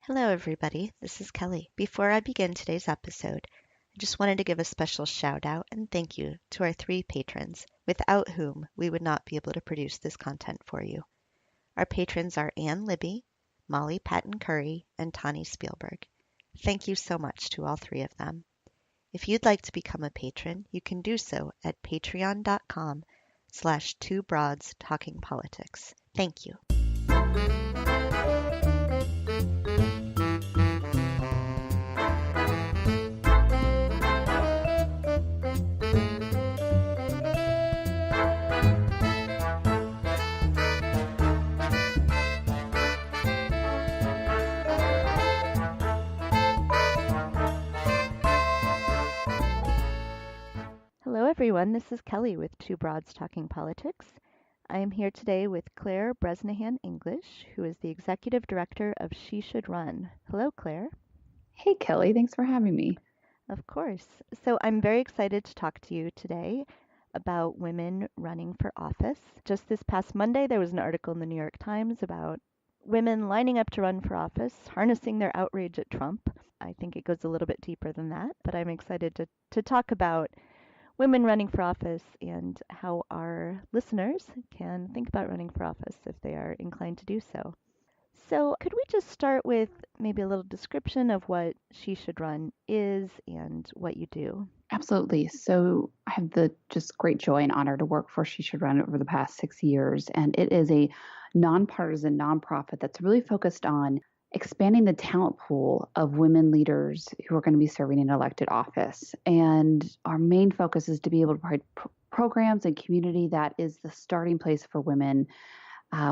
Hello, everybody. This is Kelly. Before I begin today's episode, I just wanted to give a special shout out and thank you to our three patrons, without whom we would not be able to produce this content for you. Our patrons are Ann Libby, Molly Patton Curry, and Tani Spielberg. Thank you so much to all three of them. If you'd like to become a patron, you can do so at patreon.com/twobroadstalkingpolitics. Thank you. Hello, everyone. This is Kelly with Two Broads Talking Politics. I am here today with Clare Bresnahan-English, who is the Executive Director of She Should Run. Hello, Clare. Hey, Kelly. Thanks for having me. Of course. So I'm very excited to talk to you today about women running for office. Just this past Monday, there was an article in the New York Times about women lining up to run for office, harnessing their outrage at Trump. I think it goes a little bit deeper than that, but I'm excited to talk about women running for office and how our listeners can think about running for office if they are inclined to do so. So, could we just start with maybe a little description of what She Should Run is and what you do? Absolutely. So I have the just great joy and honor to work for She Should Run over the past 6 years. And it is a nonpartisan nonprofit that's really focused on expanding the talent pool of women leaders who are going to be serving in elected office. And our main focus is to be able to provide programs and community that is the starting place for women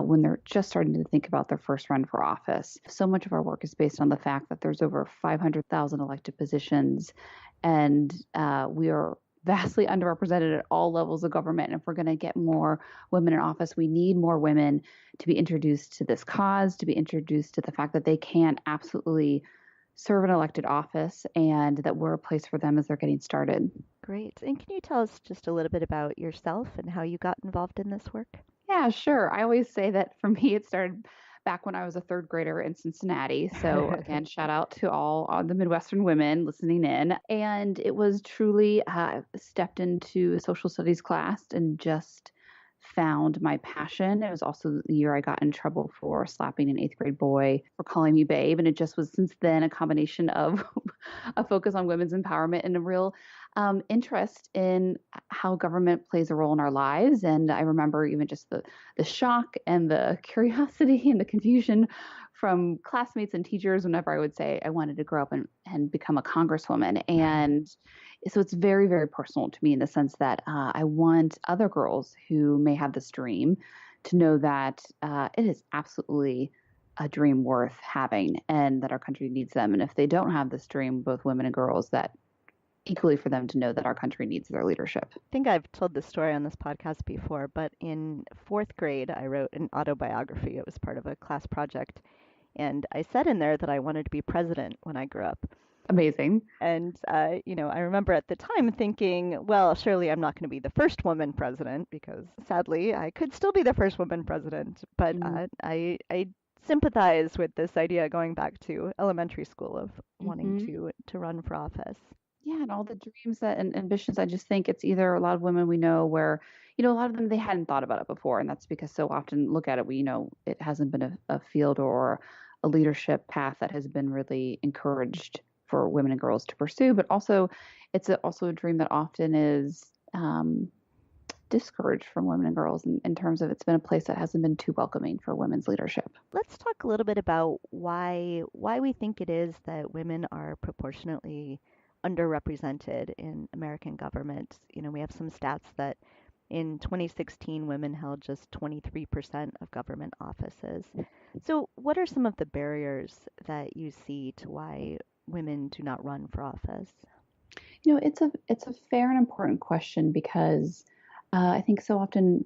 when they're just starting to think about their first run for office. So much of our work is based on the fact that there's over 500,000 elected positions, and we are vastly underrepresented at all levels of government. And if we're going to get more women in office, we need more women to be introduced to this cause, to be introduced to the fact that they can absolutely serve an elected office and that we're a place for them as they're getting started. Great. And can you tell us just a little bit about yourself and how you got involved in this work? Yeah, sure. I always say that for me, it started back when I was a third grader in Cincinnati. So again, shout out to all the Midwestern women listening in. And it was truly stepped into a social studies class and just found my passion. It was also the year I got in trouble for slapping an eighth grade boy for calling me babe. And it just was since then a combination of a focus on women's empowerment and a real interest in how government plays a role in our lives. And I remember even just the shock and the curiosity and the confusion from classmates and teachers whenever I would say I wanted to grow up and become a congresswoman. And so it's very, very personal to me in the sense that I want other girls who may have this dream to know that it is absolutely a dream worth having and that our country needs them. And if they don't have this dream, both women and girls, that equally for them to know that our country needs their leadership. I think I've told this story on this podcast before, but in fourth grade, I wrote an autobiography. It was part of a class project. And I said in there that I wanted to be president when I grew up. Amazing. And, I remember at the time thinking, well, surely I'm not going to be the first woman president because sadly I could still be the first woman president. But I sympathize with this idea going back to elementary school of wanting to run for office. Yeah, and all the dreams and ambitions, I just think it's either a lot of women we know where, a lot of them, they hadn't thought about it before. And that's because so often look at it, it hasn't been a field or a leadership path that has been really encouraged for women and girls to pursue. But also, it's also a dream that often is discouraged from women and girls in terms of it's been a place that hasn't been too welcoming for women's leadership. Let's talk a little bit about why we think it is that women are proportionately underrepresented in American government. We have some stats that in 2016, women held just 23% of government offices. So, what are some of the barriers that you see to why women do not run for office? It's a fair and important question because I think so often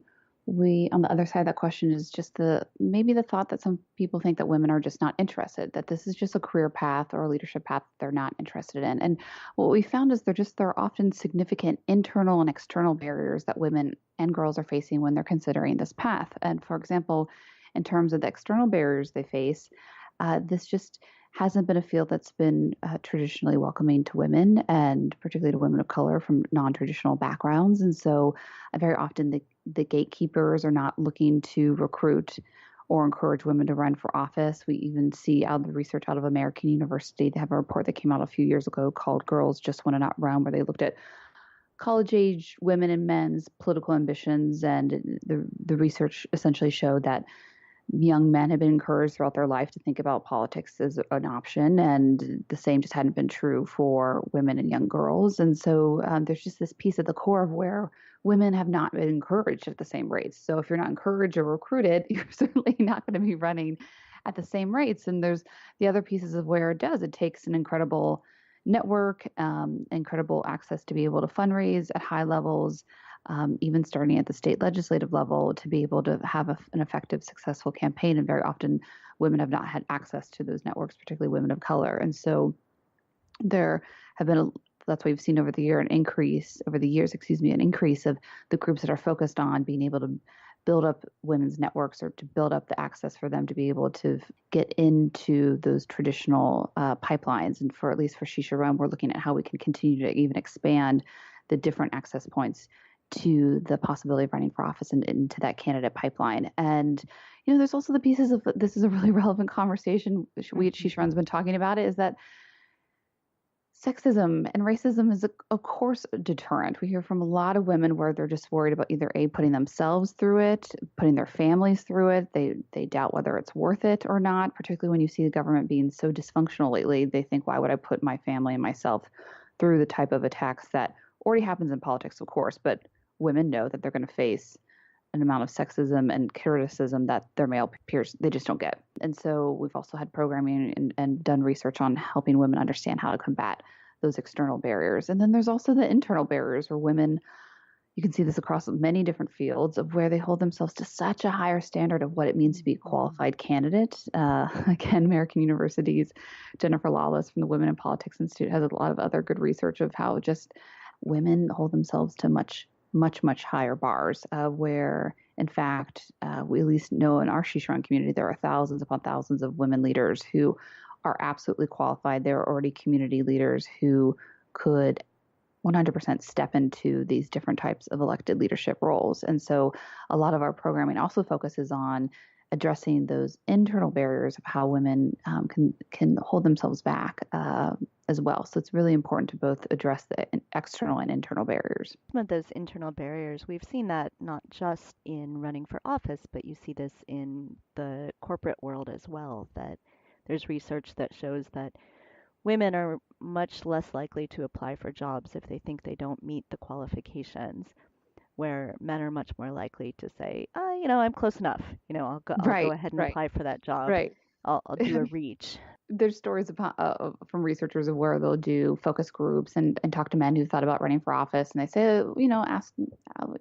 we, on the other side of that question, is just maybe the thought that some people think that women are just not interested, that this is just a career path or a leadership path they're not interested in. And what we found is there are often significant internal and external barriers that women and girls are facing when they're considering this path. And for example, in terms of the external barriers they face, this just hasn't been a field that's been traditionally welcoming to women, and particularly to women of color from non-traditional backgrounds. And so very often the gatekeepers are not looking to recruit or encourage women to run for office. We even see out of the research out of American University, they have a report that came out a few years ago called Girls Just Want to Not Run, where they looked at college age women and men's political ambitions. And the research essentially showed that young men have been encouraged throughout their life to think about politics as an option, and the same just hadn't been true for women and young girls. And so there's just this piece at the core of where women have not been encouraged at the same rates. So if you're not encouraged or recruited, you're certainly not going to be running at the same rates. And there's the other pieces of where it does. It takes an incredible network, incredible access to be able to fundraise at high levels, even starting at the state legislative level, to be able to have an effective, successful campaign. And very often, women have not had access to those networks, particularly women of color. And so there have been that's why we've seen over the years, an increase of the groups that are focused on being able to build up women's networks, or to build up the access for them to be able to get into those traditional pipelines. And for at least for She Should Run, we're looking at how we can continue to even expand the different access points to the possibility of running for office and into that candidate pipeline. And there's also the pieces of, this is a really relevant conversation we at She Should Run's been talking about, it is that sexism and racism is, of course, a deterrent. We hear from a lot of women where they're just worried about either putting themselves through it, putting their families through it. They doubt whether it's worth it or not, particularly when you see the government being so dysfunctional lately. They think, why would I put my family and myself through the type of attacks that already happens in politics, of course, but women know that they're going to face an amount of sexism and criticism that their male peers, they just don't get. And so we've also had programming and done research on helping women understand how to combat those external barriers. And then there's also the internal barriers where women, you can see this across many different fields, of where they hold themselves to such a higher standard of what it means to be a qualified candidate. Again, American University's Jennifer Lawless from the Women in Politics Institute has a lot of other good research of how just women hold themselves to much higher bars, where, in fact, we at least know in our She Should Run community, there are thousands upon thousands of women leaders who are absolutely qualified. There are already community leaders who could 100% step into these different types of elected leadership roles. And so a lot of our programming also focuses on addressing those internal barriers of how women can hold themselves back as well. So it's really important to both address the external and internal barriers. Some of those internal barriers, we've seen that not just in running for office, but you see this in the corporate world as well, that there's research that shows that women are much less likely to apply for jobs if they think they don't meet the qualifications, where men are much more likely to say, I'm close enough. I'll go ahead and apply for that job. Right. I'll do a reach. There's stories from researchers of where they'll do focus groups and talk to men who thought about running for office. And they say, ask,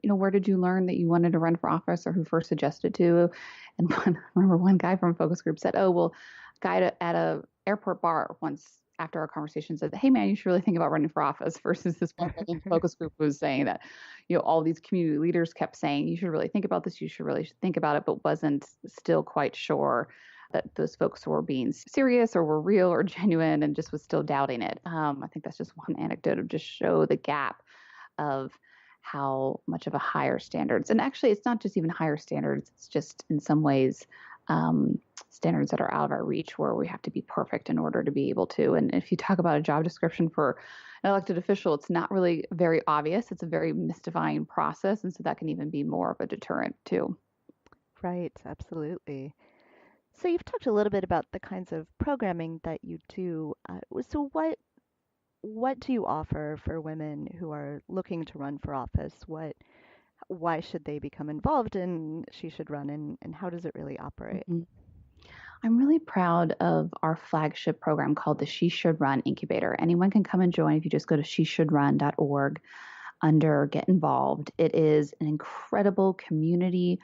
where did you learn that you wanted to run for office, or who first suggested to? And I remember one guy from a focus group said, a guy at a airport bar once after our conversation said, hey man, you should really think about running for office, versus this one focus group was saying that, all these community leaders kept saying, you should really think about this, you should really think about it, but wasn't still quite sure that those folks were being serious or were real or genuine, and just was still doubting it. I think that's just one anecdote of just show the gap of how much of a higher standards. And actually, it's not just even higher standards. It's just in some ways standards that are out of our reach, where we have to be perfect in order to be able to. And if you talk about a job description for an elected official, it's not really very obvious. It's a very mystifying process. And so that can even be more of a deterrent too. Right, absolutely. So you've talked a little bit about the kinds of programming that you do. So what do you offer for women who are looking to run for office? Why should they become involved in She Should Run, and how does it really operate? Mm-hmm. I'm really proud of our flagship program called the She Should Run Incubator. Anyone can come and join if you just go to sheshouldrun.org under Get Involved. It is an incredible community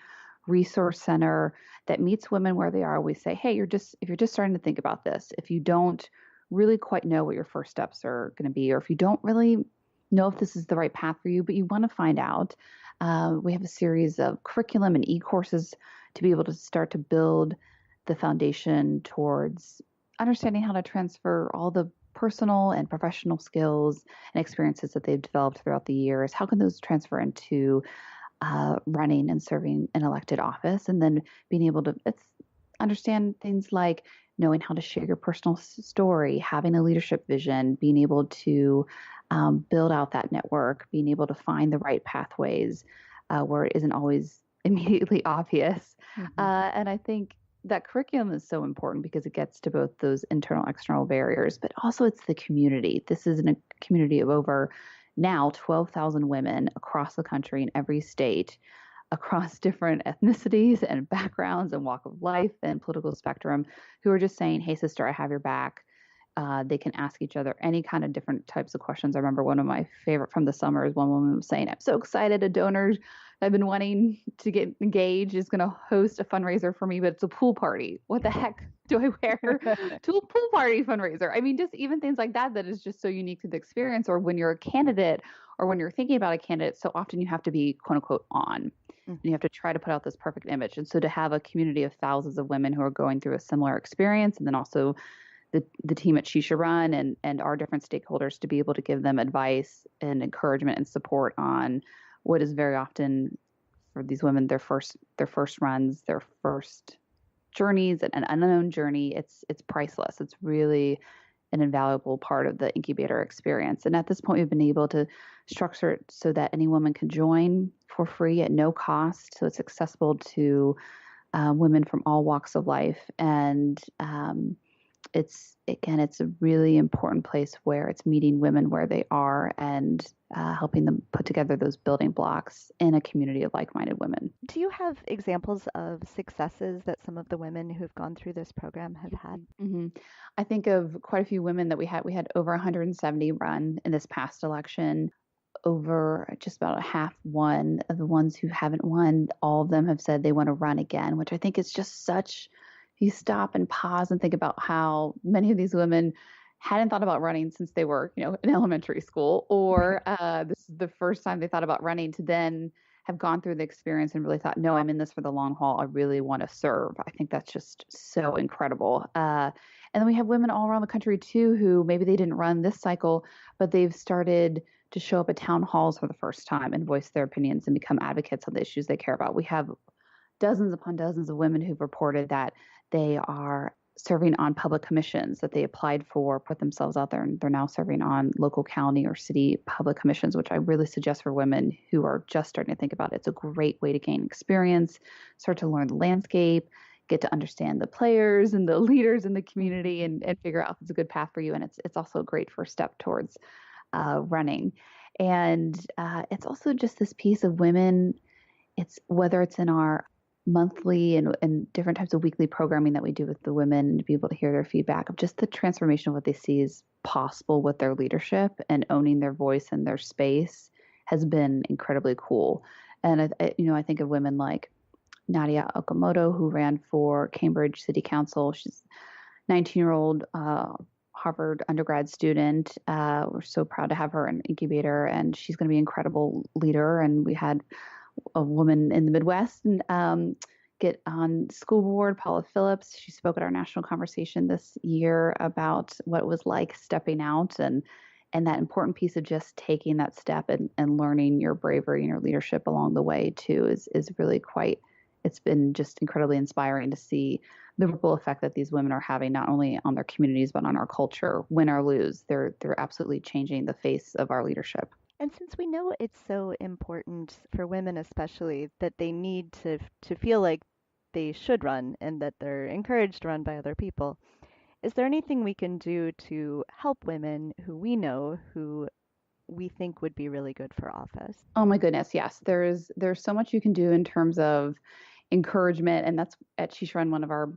resource center that meets women where they are. We say, hey, if you're just starting to think about this, if you don't really quite know what your first steps are going to be, or if you don't really know if this is the right path for you, but you want to find out, we have a series of curriculum and e-courses to be able to start to build the foundation towards understanding how to transfer all the personal and professional skills and experiences that they've developed throughout the years. How can those transfer into running and serving an elected office, and then being able to understand things like knowing how to share your personal story, having a leadership vision, being able to build out that network, being able to find the right pathways where it isn't always immediately obvious. Hmm. And I think that curriculum is so important because it gets to both those internal, external barriers, but also it's the community. This is a community of over now 12,000 women across the country in every state, across different ethnicities and backgrounds and walk of life and political spectrum, who are just saying, hey, sister, I have your back. They can ask each other any kind of different types of questions. I remember one of my favorite from the summer is one woman was saying, I'm so excited. A donor I've been wanting to get engaged is going to host a fundraiser for me, but it's a pool party. What the heck do I wear to a pool party fundraiser? I mean, just even things like that, that is just so unique to the experience. Or when you're a candidate or when you're thinking about a candidate, so often you have to be quote unquote on. And you have to try to put out this perfect image. And so to have a community of thousands of women who are going through a similar experience, and then also the team at Shisha Run and our different stakeholders to be able to give them advice and encouragement and support on what is very often for these women their first runs, their first journeys, and an unknown journey. It's priceless. It's really an invaluable part of the incubator experience. And at this point, we've been able to structure it so that any woman can join for free at no cost. So it's accessible to women from all walks of life. And it's a really important place where it's meeting women where they are and helping them put together those building blocks in a community of like-minded women. Do you have examples of successes that some of the women who've gone through this program have had? Mm-hmm. I think of quite a few women that we had. We had over 170 run in this past election. Over just about a half won. Of the ones who haven't won, all of them have said they want to run again, which I think is just such. If you stop and pause and think about how many of these women hadn't thought about running since they were, in elementary school, or this is the first time they thought about running, to then have gone through the experience and really thought, no, I'm in this for the long haul. I really want to serve. I think that's just so incredible. And then we have women all around the country too, who maybe they didn't run this cycle, but they've started to show up at town halls for the first time and voice their opinions and become advocates on the issues they care about. We have dozens upon dozens of women who've reported that they are serving on public commissions that they applied for, put themselves out there, and they're now serving on local, county, or city public commissions, which I really suggest for women who are just starting to think about it. It's a great way to gain experience, start to learn the landscape, get to understand the players and the leaders in the community, and figure out if it's a good path for you. And it's also a great first step towards running. And it's also just this piece of women. It's whether it's in our monthly and different types of weekly programming that we do with the women, and to be able to hear their feedback of just the transformation of what they see is possible with their leadership and owning their voice and their space has been incredibly cool. And I think of women like Nadia Okamoto, who ran for Cambridge City Council. She's a 19-year-old Harvard undergrad student. We're so proud to have her in incubator, and she's going to be an incredible leader. And we had a woman in the Midwest and get on school board, Paula Phillips. She spoke at our national conversation this year about what it was like stepping out and that important piece of just taking that step and learning your bravery and your leadership along the way too is really quite. It's been just incredibly inspiring to see the ripple effect that these women are having, not only on their communities but on our culture. Win or lose, they're absolutely changing the face of our leadership. And since we know it's so important for women especially that they need to feel like they should run and that they're encouraged to run by other people, is there anything we can do to help women who we know who we think would be really good for office? Oh my goodness, yes. There's so much you can do in terms of encouragement, and that's at Shisha Run. One of our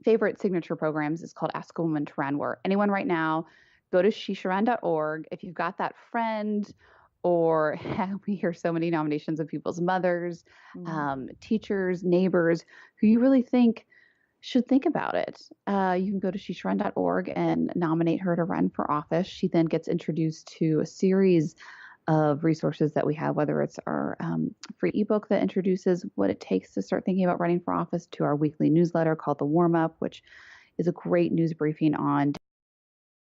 favorite signature programs is called Ask a Woman to Run, where anyone right now go to shisharun.org. If you've got that friend, or we hear so many nominations of people's mothers, teachers, neighbors who you really think should think about it. You can go to shisharun.org and nominate her to run for office. She then gets introduced to a series of resources that we have, whether it's our free ebook that introduces what it takes to start thinking about running for office, to our weekly newsletter called The Warm Up, which is a great news briefing on